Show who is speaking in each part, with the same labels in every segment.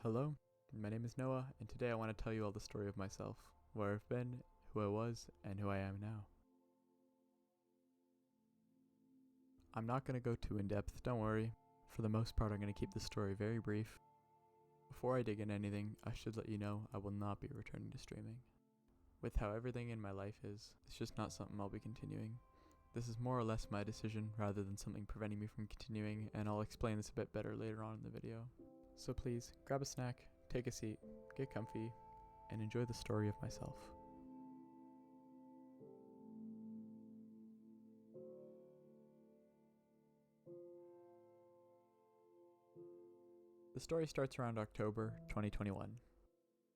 Speaker 1: Hello, my name is Noah, and today I want to tell you all the story of myself, where I've been, who I was, and who I am now. I'm not going to go too in-depth, don't worry. For the most part, I'm going to keep the story very brief. Before I dig into anything, I should let you know I will not be returning to streaming. With how everything in my life is, it's just not something I'll be continuing. This is more or less my decision rather than something preventing me from continuing, and I'll explain this a bit better later on in the video. So please, grab a snack, take a seat, get comfy, and enjoy the story of myself. The story starts around October 2021.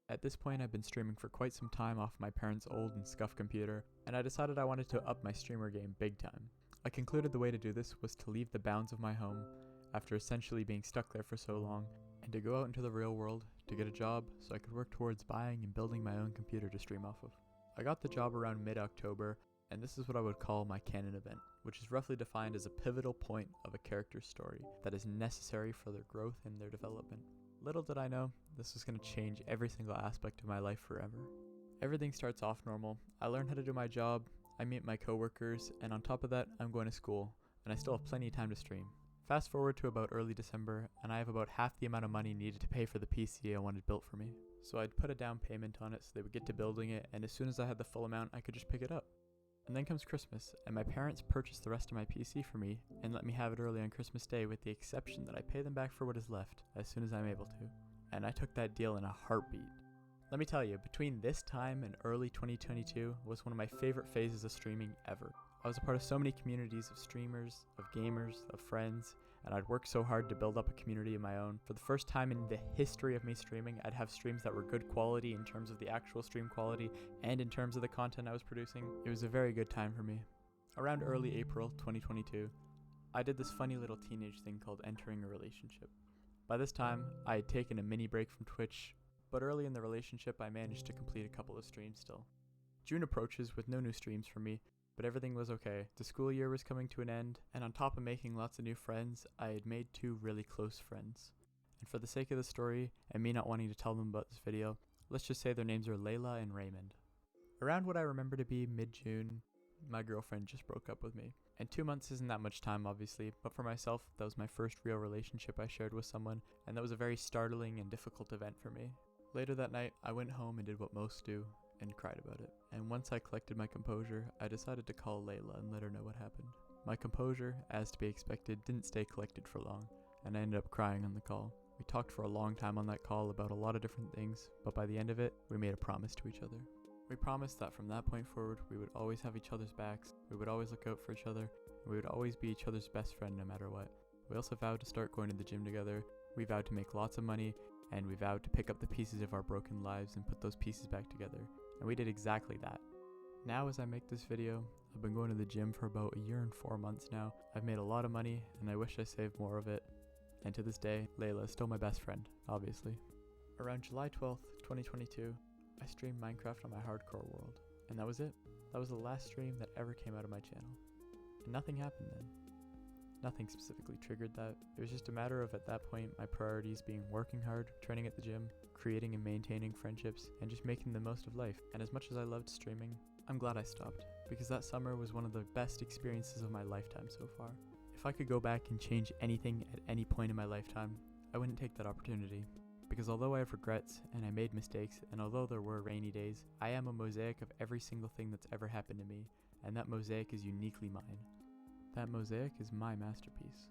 Speaker 1: At this point, I've been streaming for quite some time off my parents' old and scuffed computer, and I decided I wanted to up my streamer game big time. I concluded the way to do this was to leave the bounds of my home, after essentially being stuck there for so long, and to go out into the real world to get a job so I could work towards buying and building my own computer to stream off of. I got the job around mid-October, and this is what I would call my canon event, which is roughly defined as a pivotal point of a character's story that is necessary for their growth and their development. Little did I know, this was going to change every single aspect of my life forever. Everything starts off normal. I learn how to do my job, I meet my coworkers, and on top of that, I'm going to school, and I still have plenty of time to stream. Fast forward to about early December, and I have about half the amount of money needed to pay for the PC I wanted built for me. So I'd put a down payment on it so they would get to building it, and as soon as I had the full amount, I could just pick it up. And then comes Christmas, and my parents purchased the rest of my PC for me, and let me have it early on Christmas Day with the exception that I pay them back for what is left, as soon as I'm able to. And I took that deal in a heartbeat. Let me tell you, between this time and early 2022 was one of my favorite phases of streaming ever. I was a part of so many communities of streamers, of gamers, of friends, and I'd worked so hard to build up a community of my own. For the first time in the history of me streaming, I'd have streams that were good quality in terms of the actual stream quality and in terms of the content I was producing. It was a very good time for me. Around early April 2022, I did this funny little teenage thing called entering a relationship. By this time, I had taken a mini break from Twitch, but early in the relationship I managed to complete a couple of streams still. June approaches with no new streams for me, but everything was okay. The school year was coming to an end, and on top of making lots of new friends, I had made 2 really close friends. And for the sake of the story, and me not wanting to tell them about this video, let's just say their names are Layla and Raymond. Around what I remember to be mid-June, my girlfriend just broke up with me. And 2 months isn't that much time obviously, but for myself, that was my first real relationship I shared with someone, and that was a very startling and difficult event for me. Later that night, I went home and did what most do, and cried about it. And once I collected my composure, I decided to call Layla and let her know what happened. My composure, as to be expected, didn't stay collected for long, and I ended up crying on the call. We talked for a long time on that call about a lot of different things, but by the end of it, we made a promise to each other. We promised that from that point forward, we would always have each other's backs, we would always look out for each other, and we would always be each other's best friend no matter what. We also vowed to start going to the gym together, we vowed to make lots of money, and we vowed to pick up the pieces of our broken lives and put those pieces back together. And we did exactly that. Now as I make this video, I've been going to the gym for about a year and 4 months now. I've made a lot of money, and I wish I saved more of it. And to this day, Layla is still my best friend, obviously. Around July 12th, 2022, I streamed Minecraft on my hardcore world. And that was it. That was the last stream that ever came out of my channel. And nothing happened then. Nothing specifically triggered that. It was just a matter of, at that point, my priorities being working hard, training at the gym, creating and maintaining friendships, and just making the most of life. And as much as I loved streaming, I'm glad I stopped, because that summer was one of the best experiences of my lifetime so far. If I could go back and change anything at any point in my lifetime, I wouldn't take that opportunity. Because although I have regrets, and I made mistakes, and although there were rainy days, I am a mosaic of every single thing that's ever happened to me, and that mosaic is uniquely mine. That mosaic is my masterpiece.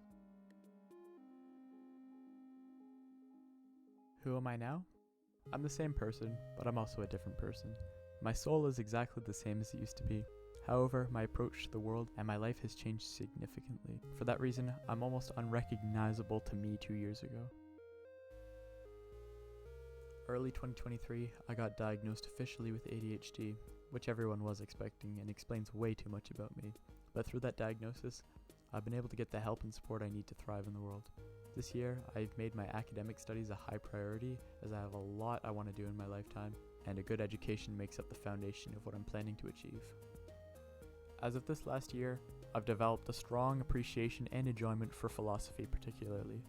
Speaker 1: Who am I now? I'm the same person, but I'm also a different person. My soul is exactly the same as it used to be. However, my approach to the world and my life has changed significantly. For that reason, I'm almost unrecognizable to me 2 years ago. Early 2023, I got diagnosed officially with ADHD, which everyone was expecting and explains way too much about me. But through that diagnosis, I've been able to get the help and support I need to thrive in the world. This year, I've made my academic studies a high priority, as I have a lot I want to do in my lifetime, and a good education makes up the foundation of what I'm planning to achieve. As of this last year, I've developed a strong appreciation and enjoyment for philosophy particularly.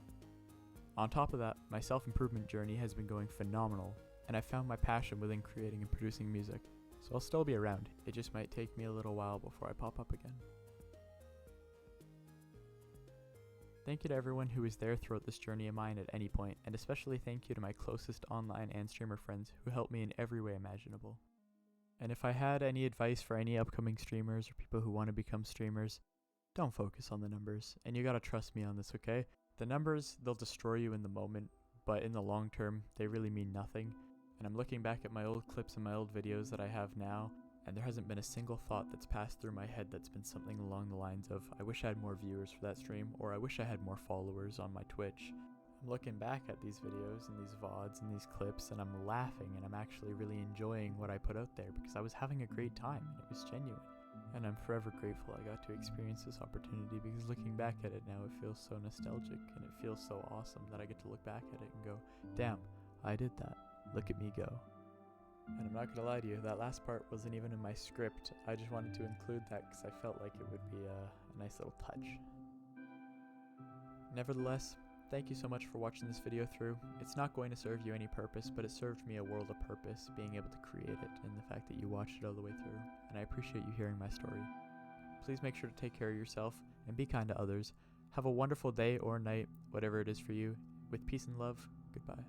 Speaker 1: On top of that, my self-improvement journey has been going phenomenal, and I found my passion within creating and producing music, so I'll still be around. It just might take me a little while before I pop up again. Thank you to everyone who was there throughout this journey of mine at any point, and especially thank you to my closest online and streamer friends who helped me in every way imaginable. And if I had any advice for any upcoming streamers or people who want to become streamers, don't focus on the numbers, and you gotta trust me on this, okay? The numbers, they'll destroy you in the moment, but in the long term, they really mean nothing. And I'm looking back at my old clips and my old videos that I have now, and there hasn't been a single thought that's passed through my head that's been something along the lines of, I wish I had more viewers for that stream, or I wish I had more followers on my Twitch. I'm looking back at these videos and these VODs and these clips, and I'm laughing, and I'm actually really enjoying what I put out there because I was having a great time, and it was genuine. And I'm forever grateful I got to experience this opportunity, because looking back at it now, it feels so nostalgic, and it feels so awesome that I get to look back at it and go, damn, I did that. Look at me go. And I'm not gonna lie to you, that last part wasn't even in my script. I just wanted to include that because I felt like it would be a nice little touch. Nevertheless, thank you so much for watching this video through. It's not going to serve you any purpose, but it served me a world of purpose, being able to create it, and the fact that you watched it all the way through, and I appreciate you hearing my story. Please make sure to take care of yourself, and be kind to others. Have a wonderful day or night, whatever it is for you. With peace and love, goodbye.